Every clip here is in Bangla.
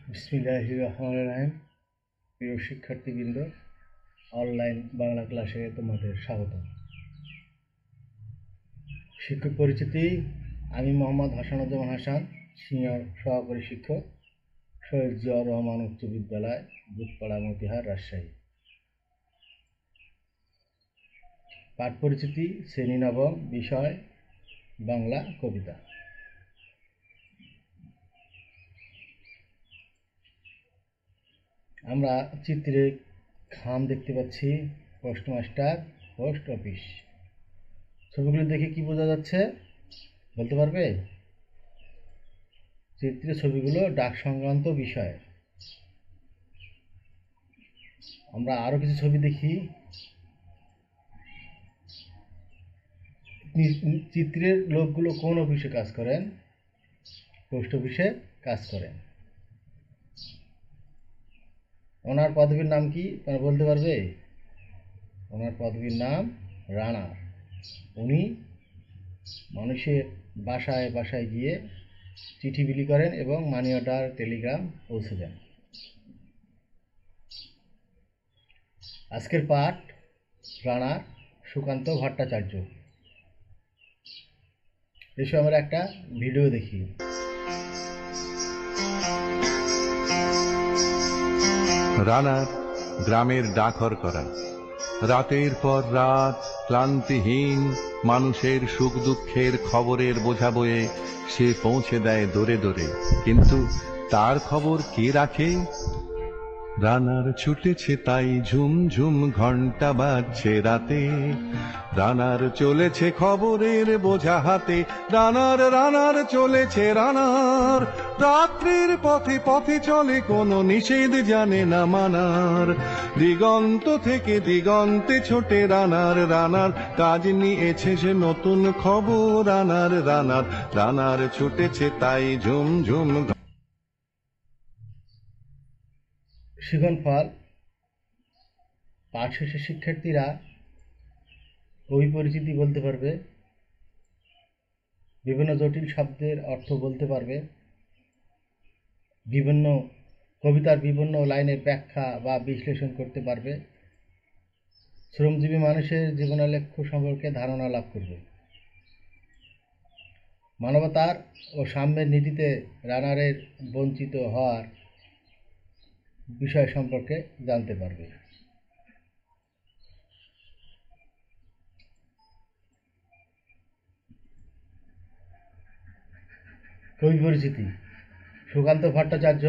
বিসমিল্লাহির রহমানির রহিম। প্রিয় শিক্ষার্থীবৃন্দ, অনলাইন বাংলা ক্লাসে তোমাদের স্বাগত। শিক্ষক পরিচিতি: আমি মোহাম্মদ হাসানুজ্জামান হাসান, সিনিয়র সহকারী শিক্ষক, শহীদ জিয়াউর রহমান উচ্চ বিদ্যালয়, বুধপাড়া, মতিহার, রাজশাহী। পাঠ পরিচিতি: শ্রেণী নবম, বিষয় বাংলা কবিতা। আমরা চিত্রে খাম দেখতে পাচ্ছি, পোস্টমাস্টার, পোস্ট অফিস। ছবিগুলো দেখে কি বোঝা যাচ্ছে বলতে পারবে? চিত্রে ছবিগুলো ডাক সংক্রান্ত বিষয়। আমরা আরো কিছু ছবি দেখি। চিত্রের লোকগুলো কোন অফিসে কাজ করেন? পোস্ট অফিসে কাজ করেন। ওনার পদবীর নাম কি তোমরা বলতে পারবে? ওনার পদবীর নাম রানার। উনি মানুষের বাসায় বাসায় গিয়ে চিঠি বিলি করেন এবং মানি অর্ডার, টেলিগ্রাম পৌঁছে দেন। আজকের পাঠ রানার, সুকান্ত ভট্টাচার্য। এসব আমরা একটা ভিডিও দেখি। রানার গ্রামের ডাকঘর করা। রাতের পর রাত ক্লান্তিহীন মানুষের সুখ দুঃখের খবরের বোঝা বয়ে সে পৌঁছে দেয় দোরে দোরে, কিন্তু তার খবর কে রাখে? রানার ছুটেছে তাই ঝুমঝুম ঘন্টা বাজছে রাতে, রানার চলেছে খবরের বোঝা হাতে, রানার রানার চলেছে রানার। রাত্রির পথে পথে চলে, কোনো নিষেধ জানে না মানার। দিগন্ত থেকে দিগন্তে ছোটে রানার, রানার কাজ নিয়েছে সে নতুন খবর। রানার রানার রানার ছুটেছে তাই ঝুমঝুম। শিখন ফল: পাঠ শেষে শিক্ষার্থীরা কবি পরিচিতি বলতে পারবে, বিভিন্ন জটিল শব্দের অর্থ বলতে পারবে, বিভিন্ন কবিতার বিভিন্ন লাইনের ব্যাখ্যা বা বিশ্লেষণ করতে পারবে, শ্রমজীবী মানুষের জীবনালেখ্য সম্পর্কে ধারণা লাভ করবে, মানবতার ও সাম্যের নীতিতে রানারের বঞ্চিত হওয়ার বিষয় সম্পর্কে জানতে পারবে। কবি পরিচিতি: সুকান্ত ভট্টাচার্য।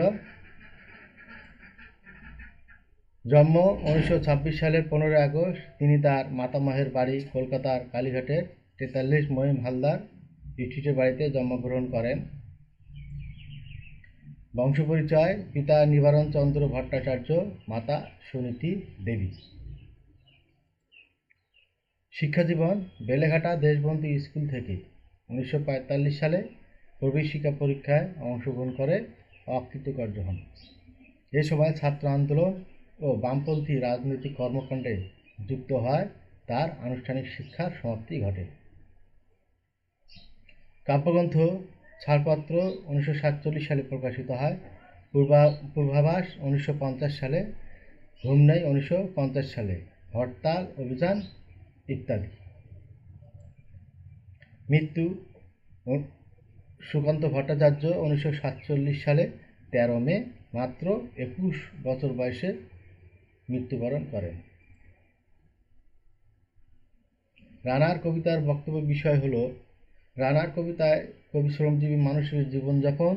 জন্ম 1926 সালের 15 আগস্ট। তিনি তার মাতামহের বাড়ি কলকাতার কালীঘাটের 43 মহিম হালদার স্ট্রিটের বাড়িতে জন্মগ্রহণ করেন। বংশপরিচয়: পিতা নিবারণ চন্দ্র ভট্টাচার্য, মাতা সুনীতি দেবী। শিক্ষাজীবন: বেলেঘাটা দেশবন্ধু স্কুল থেকে 1945 সালে প্রবেশিকা পরীক্ষায় অংশগ্রহণ করে অকৃতকার্য হন। এ সময় ছাত্র আন্দোলন ও বামপন্থী রাজনৈতিক কর্মকাণ্ডে যুক্ত হয় তার আনুষ্ঠানিক শিক্ষার সমাপ্তি ঘটে। কাব্যগ্রন্থ: ছাড়পত্র 1947 সালে প্রকাশিত হয়, পূর্বাভাস 1950 সালে, ঘুম নেই 1950 সালে, হরতাল অভিযান ইত্যাদি। মৃত্যু: সুকান্ত ভট্টাচার্য 1947 সালে 13 মে, মাত্র 21 বছর বয়সে মৃত্যুবরণ করেন। রানার কবিতার বক্তব্য বিষয় হল, রানার কবিতায় কবি শ্রমজীবী মানুষের জীবনযাপন,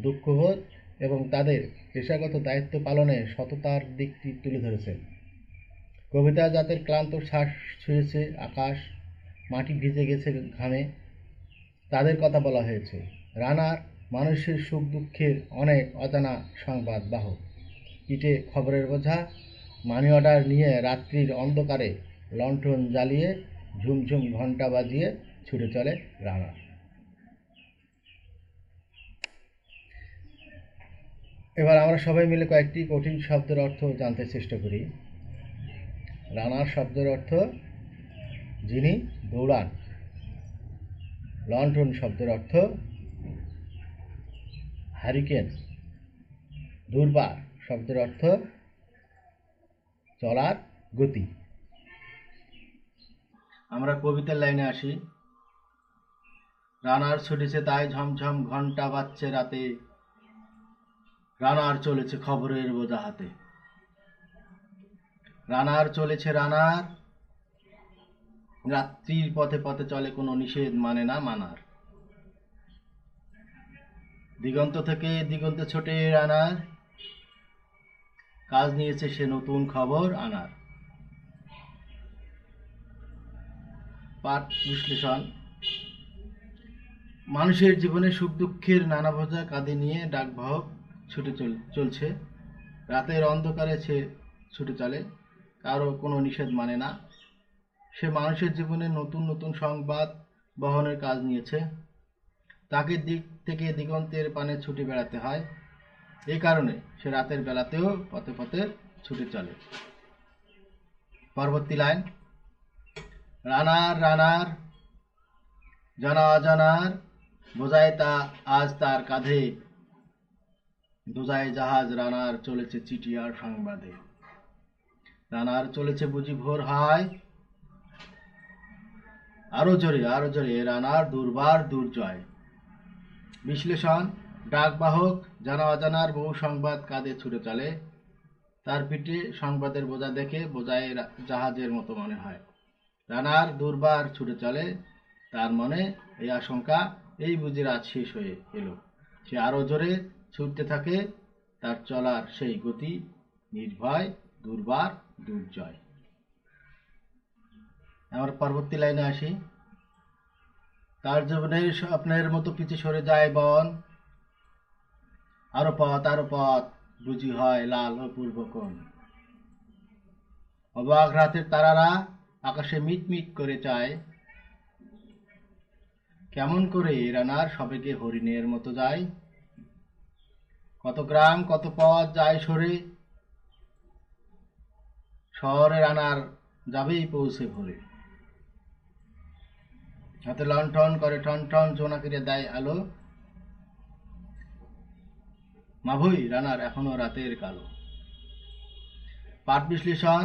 দুঃখবোধ এবং তাদের পেশাগত দায়িত্ব পালনে সততার দিকটি তুলে ধরেছেন। কবিতায় যাদের ক্লান্ত শ্বাস ছুঁয়েছে আকাশ, মাটি ভিজে গেছে ঘামে, তাদের কথা বলা হয়েছে। রানার মানুষের সুখ দুঃখের অনেক অজানা সংবাদ বাহক। পিঠে খবরের বোঝা, মানি অর্ডার নিয়ে রাত্রির অন্ধকারে লণ্ঠন জ্বালিয়ে ঝুমঝুম ঘণ্টা বাজিয়ে ছুটে চলে রানার। এবার আমরা সবাই মিলে কয়েকটি কঠিন শব্দের অর্থ জানতে চেষ্টা করি। রানার শব্দের অর্থ: যিনি দৌড়ান। লণ্ঠন শব্দের অর্থ: হারিকেন। দুর্বার শব্দের অর্থ চলার গতি। আমরা কবিতার লাইনে আসি। রানার ছুটেছে তাই ঝমঝম ঘন্টা বাজছে রাতে, রানার চলেছে খবরের বোঝা হাতে। রানার চলেছে রানার, রাত্রির পথে পথে চলে, কোনো নিষেধ মানে না মানার। দিগন্ত থেকে দিগন্তে ছোটে রানার, কাজ নিয়েছে সে নতুন খবর আনার। পাঠ বিশ্লেষণ। মানুষের জীবনে সুখ দুঃখের নানা বোঝা কাঁধে নিয়ে ডাকবাহক ছুটে চলছে। রাতের অন্ধকারে সে ছুটে চলে, কারো কোনো নিষেধ মানে না। সে মানুষের জীবনে নতুন নতুন সংবাদ বহনের কাজ নিয়েছে। তাকে দিক থেকে দিগন্তের পানে ছুটে বেড়াতে হয়। এই কারণে সে রাতের বেলাতেও পথে পথে ছুটে চলে। পরবর্তী লাইন। রানার রানার জানা অজানার বোঝায় তা আজ তার কাঁধে, দোজায় জাহাজ রানার চলেছে চিঠি আর সংবাদে। রানার চলেছে বুঝি ভোর হয়, আরো জোরে রানার দুর্বার দুর্জয়। বিশ্লেষণ। ডাকবাহক জানা অজানার বহু সংবাদ কাঁধে ছুটে চলে। তার পিঠে সংবাদের বোঝা দেখে বোঝায় জাহাজের মতো মনে হয়। রানার দুর্বার ছুটে চলে, তার মনে এই আশঙ্কা, এই বুঝি রাত শেষ হয়ে এলো। সে আরো জোরে ছুটতে থাকে, তার চলার সেই গতি নির্ভয় দুর্বার দুর্জয়। আমার পরবর্তী লাইনে আসি। তার জীবনের স্বপ্নের মতো পিছে সরে যায় বন, আরো পথ বুঝি হয় লাল অপূর্ব কোণ। অবাক রাতের তারারা আকাশে মিটমিট করে চায়, কেমন করে রানার সবেগে হরিণের মতো যায়। কত গ্রাম কত পথ যায় সরে, শহরে রানার যাবেই পৌঁছে ভোরে। হাতে লণ্ঠন করে ঠন ঠন, জোনাকিরে দেয় আলো, মাভুই রানার এখনো রাতের কালো। পাঠ বিশ্লেষণ।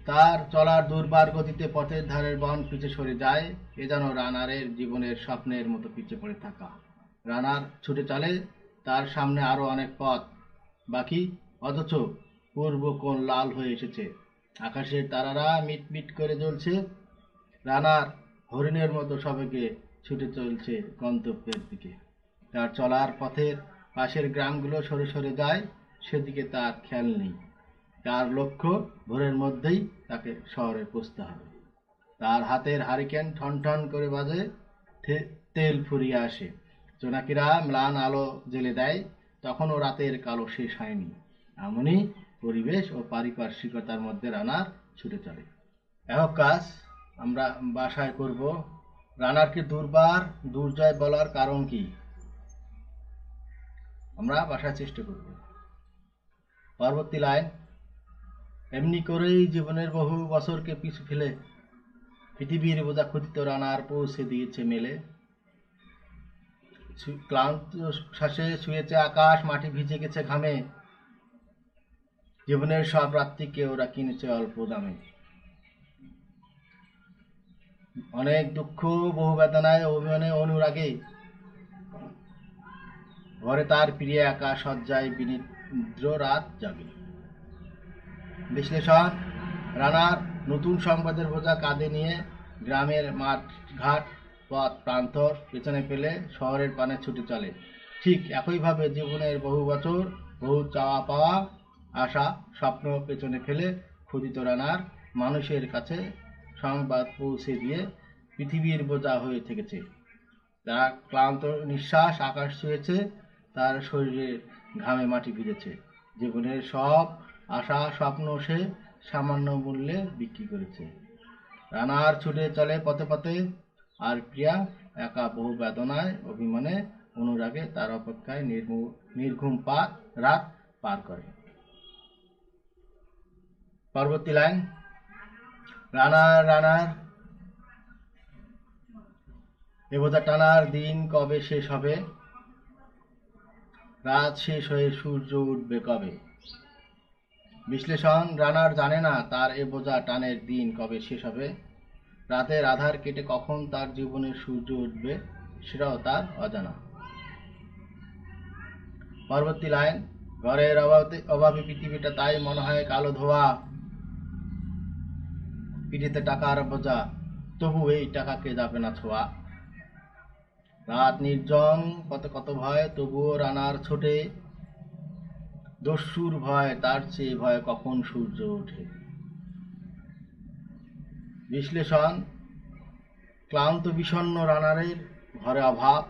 তার চলার দুর্বার গতিতে পথের ধারের বন পিছে সরে যায়, এ যেন রানারের জীবনের স্বপ্নের মতো পিছে পড়ে থাকা। রানার ছুটে চলে, তার সামনে আরো অনেক পথ বাকি, অথচ পূর্ব কোণ লাল হয়ে এসেছে, আকাশের তারারা মিটমিট করে জ্বলছে। রানার হরিণের মতো সবেগে ছুটে চলছে গন্তব্যের দিকে। তার চলার পথের পাশের গ্রামগুলো সরে সরে যায়, সেদিকে তার খেয়াল নেই। তার লক্ষ্য ভোরের মধ্যেই তাকে শহরে পৌঁছতে হবে। তার হাতের হারিকেন ঠন ঠন করে বাজে, তেল ফুরিয়ে আসে, জোনাকিরা ম্লান আলো জ্বেলে দেয়, তখনও রাতের কালো শেষ হয়নি। এমনই পরিবেশ ও পারিপার্শ্বিকতার মধ্যে রানার ছুটে চলে। একক কাজ আমরা বাসায় করব। রানারকে দুর্বার দুর্জয় বলার কারণ কি আমরা বাসায় চেষ্টা করব। পরবর্তী লাইন। এমনি করেই জীবনের বহু বছরকে পিছু ফেলে পৃথিবীর বোঝা ক্ষুধিত রানার পৌঁছে দিয়েছে মেলে। ক্লান্ত শ্বাসে শুয়েছে আকাশ, মাটি ভিজে গেছে ঘামে, জীবনের সব রাত্রিকে ওরা কিনেছে অল্প দামে। অনেক দুঃখ বহু বেদনায় অভিমানে অনুরাগে, ঘরে তার প্রিয় একা শয্যায় বিনিদ্র রাত জাগে। বিশ্লেষণ। রানার নতুন সংবাদের বোঝা কাঁধে নিয়ে গ্রামের মাঠ ঘাট পথ প্রান্তর পেছনে ফেলে শহরের পানে ছুটে চলে। ঠিক একইভাবে জীবনের বহু বছর, বহু চাওয়া পাওয়া, আশা স্বপ্ন পেছনে ফেলে ক্ষুধিত রানার মানুষের কাছে সংবাদ পৌঁছে দিয়ে পৃথিবীর বোঝা হয়ে থেকেছে। তার ক্লান্ত নিঃশ্বাস আকাশ ছুঁয়েছে, তার শরীরে ঘামে মাটি ভিজেছে, জীবনের সব আশা স্বপ্ন সে সামান্য মূল্যে বিক্রি করেছে। রানার ছুটে চলে পথে পথে, আর প্রিয়া একা বহু বেদনায় অভিমানে অনুরাগে তার অপেক্ষায় নির্ঘুম রাত পার করে। পরবর্তী লাইন। রানার এ বোঝা টানার দিন কবে শেষ হবে, রাত শেষ হয়ে সূর্য উঠবে কবে। বিশ্লেষণ, রানার জানে না তার এ বোঝা টানের দিন কবে শেষ হবে। রাতের আধার কেটে কখন তার জীবনের সূর্য উঠবে সেটাও তার অজানা। পরবর্তী লাইন, ঘরের অভাবে পৃথিবীটা তাই মনে হয় কালো ধোয়া, পিঠেতে টাকার বোঝা, তবু এই টাকাকে যাবে না ছোঁয়া। রাত নির্জন, কত কত ভয়, তবুও রানার ছোটে, দস্যুর ভয় তার চেয়ে ভয় কখন সূর্য ওঠে। বিশ্লেষণ, ক্লান্ত বিষণ্ণ রানারের ঘরে অভাব,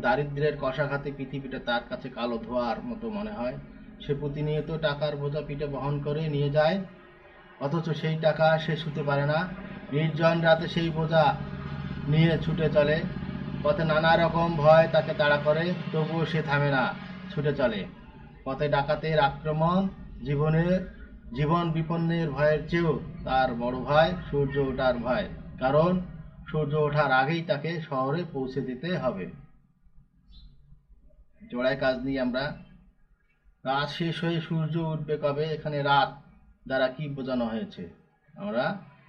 দারিদ্র্যের কষাঘাতে পৃথিবীটা তার কাছে কালো ধোঁয়ার মতো মনে হয়। সে প্রতিনিয়ত টাকার বোঝা পিঠে বহন করে নিয়ে যায়, অথচ সেই টাকা সে ছুঁতে পারে না। নির্জন রাতে সেই বোঝা নিয়ে ছুটে চলে, পথে নানা রকম ভয় তাকে তাড়া করে, তবুও সে থামে না, ছুটে চলে। পথে ডাকাতের আক্রমণ, জীবন বিপন্নের ভয়ের চেয়েও তার বড় ভয় সূর্য ওঠার ভয়, কারণ সূর্য ওঠার আগেই তাকে শহরে পৌঁছে দিতে হবে। জোড়ায় কাজ নিয়ে আমরা, রাত শেষ হয়ে সূর্য উঠবে কবে, এখানে রাত দ্বারা কি বোঝানো হয়েছে আমরা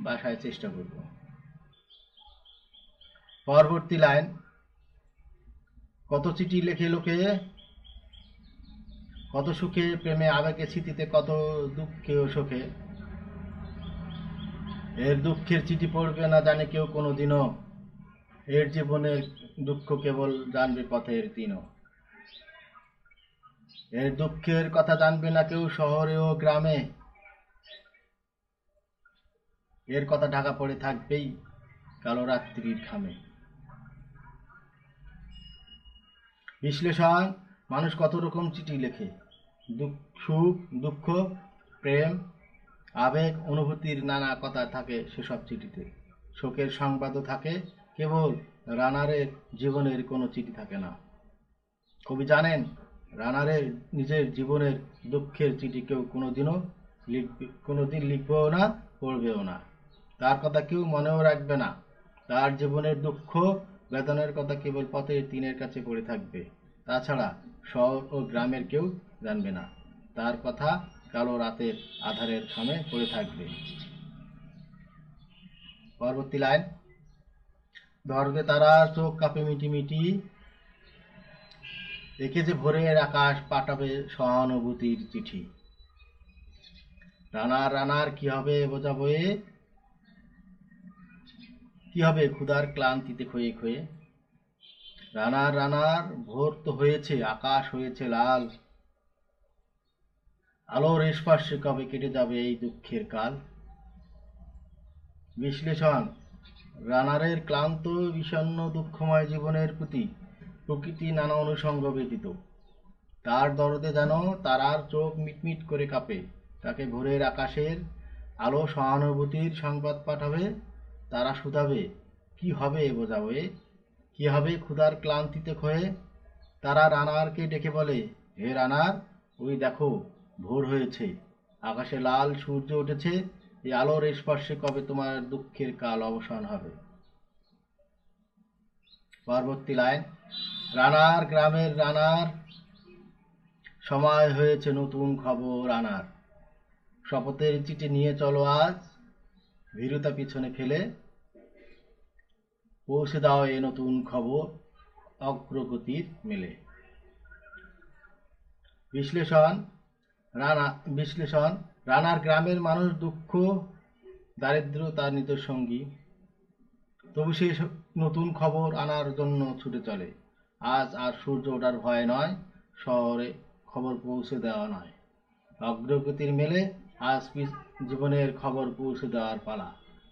বাসায় চেষ্টা করব। পরবর্তী লাইন, কত চিঠি লেখে লোকে, কত সুখে প্রেমে আবেগে স্মৃতিতে, কত দুঃখে ও সুখে, এর দুঃখের চিঠি পড়বে না জানে কেউ কোনোদিনও, এর জীবনের দুঃখ কেবল জানবে পথের দিনও। এর দুঃখের কথা জানবে না কেউ শহরে ও গ্রামে, এর কথা ঢাকা পড়ে থাকবেই কালো রাত্রির ঘামে। বিশ্লেষণ, মানুষ কত রকম চিঠি লেখে, সুখ দুঃখ প্রেম আবেগ অনুভূতির নানা কথা থাকে সেসব চিঠিতে। শোকের সংবাদও থাকে, কেবল রানারের জীবনের কোনো চিঠি থাকে না। কবি জানেন রানারের নিজের জীবনের দুঃখের চিঠি কেউ কোনোদিন লিখবেও না, পড়বেও না। তার কথা কেউ মনেও রাখবে না। তার জীবনের দুঃখ বেদনের কথা কেবল পথের তিনের কাছে পড়ে থাকবে, তাছাড়া শহর ও গ্রামের কেউ জানবে না। তার কথা কালো রাতের আধারের খামে পড়ে থাকবে। পরবর্তী লাইন, ধরবে তারা চোখ কাঁপে মিটি মিটি, একে যে ভোরের আকাশ পাঠাবে সহানুভূতির চিঠি। রানার কি হবে বোঝা বয়ে, কি হবে ক্ষুধার ক্লান্তিতে ক্ষয়ে ক্ষয়ে। রানার ভোর তো হয়েছে, আকাশ হয়েছে লাল, আলোর স্পর্শে কবে কেটে যাবে এই দুঃখের কাল। বিশ্লেষণ, রানারের ক্লান্ত বিষণ্ণ দুঃখময় জীবনের প্রতি প্রকৃতি নানা অনুষঙ্গ ব্যতীত। তার দরদে যেন তারার চোখ মিটমিট করে কাঁপে, তাকে ভোরের আকাশের আলো সহানুভূতির সংবাদ পাঠাবে। তারা শুধাবে কি হবে বোঝাবে, কি হবে ক্ষুধার ক্লান্তিতে ক্ষয়ে। তারা রানারকে ডেকে বলে, হে রানার, ওই দেখো ভোর হয়েছে, আকাশে লাল সূর্য উঠেছে, এই আলোর স্পর্শে কবে তোমার দুঃখের কাল অবসান হবে। পরবর্তী লাইন, রানার গ্রামের রানার, সময় হয়েছে নতুন খবর আনার। শপথের চিঠি নিয়ে চলো আজ, ভীরুতা পিছনে ফেলে, পৌঁছে দাও এ নতুন খবর অগ্রগতির মেলে। বিশ্লেষণ, রানার গ্রামের মানুষ দুঃখ দারিদ্র তার নিতর সঙ্গী, তবু সে নতুন খবর আনার জন্য ছুটে চলে। আজ আর সূর্য ওঠার ভয় নয়, শহরে খবর পৌঁছে দেওয়া নয়, অগ্রগতির মেলে আজ জীবনের খবর পৌঁছে দেওয়ার পালা।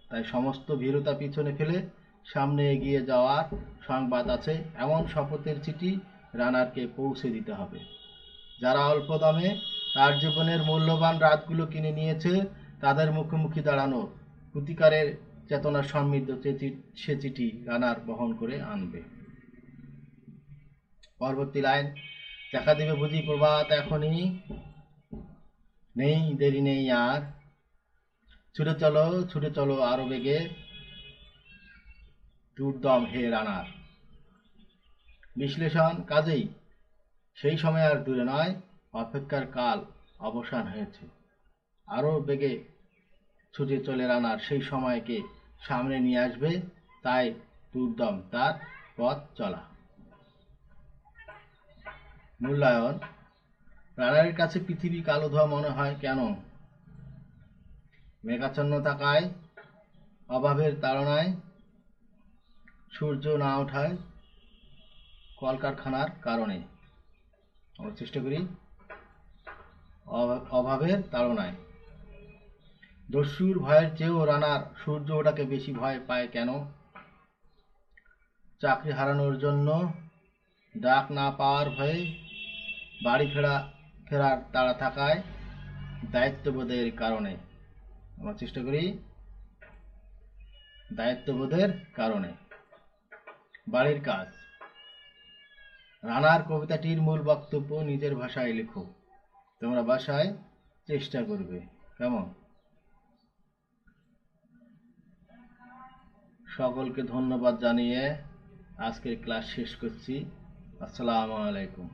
তাই সমস্ত ভীরুতা পিছনে ফেলে সামনে এগিয়ে যাওয়ার সংবাদ আছে এমন শপথের চিঠি রানারকে পৌঁছে দিতে হবে। যারা অল্প দামে তার জীবনের মূল্যবান রাতগুলো কিনে নিয়েছে, তাদের মুখোমুখি দাঁড়ানো প্রতিকারের চেতনা সমৃদ্ধ সে চিঠি রানার বহন করে আনবে। পরবর্তী লাইন, দেখা দিবে বুঝি প্রভাত এখনই, নেই দেরি নেই আর, ছুটে চলো আরো বেগে, দুর্দম হে রানার। বিশ্লেষণ, কাজেই সেই সময় আর দূরে নয়, অপেক্ষার কাল অবসান হয়েছে। আরও বেগে ছুটে চলে রানার সেই সময়কে সামনে নিয়ে আসবে, তাই দুর্দম তার পথ চলা। মূল্যায়ন: রানারের কাছে পৃথিবী কালো ধোয়া মনে হয় কেন? মেঘাচ্ছন্ন থাকায়, অভাবের তাড়নায়, সূর্য না ওঠায়, কলকারখানার কারণে। আমরা চেষ্টা করি। অভাবের তাড়নায়। দস্যুর ভয়ের চেয়েও রানার সূর্য ওঠাকে বেশি ভয় পায় কেন? চাকরি হারানোর জন্য, ডাক না পাওয়ার ভয়ে, বাড়ি ফেরার তাড়া থাকায়, দায়িত্ববোধের কারণে। আমরা চেষ্টা করি। দায়িত্ববোধের কারণে। বাড়ির কাজ: রানার কবিতাটির মূল বক্তব্য নিজের ভাষায় লেখো। তোমরা ভাষায় চেষ্টা করবে। কেমন? সকলকে ধন্যবাদ জানিয়ে আজকের ক্লাস শেষ করছি। আসসালামু আলাইকুম।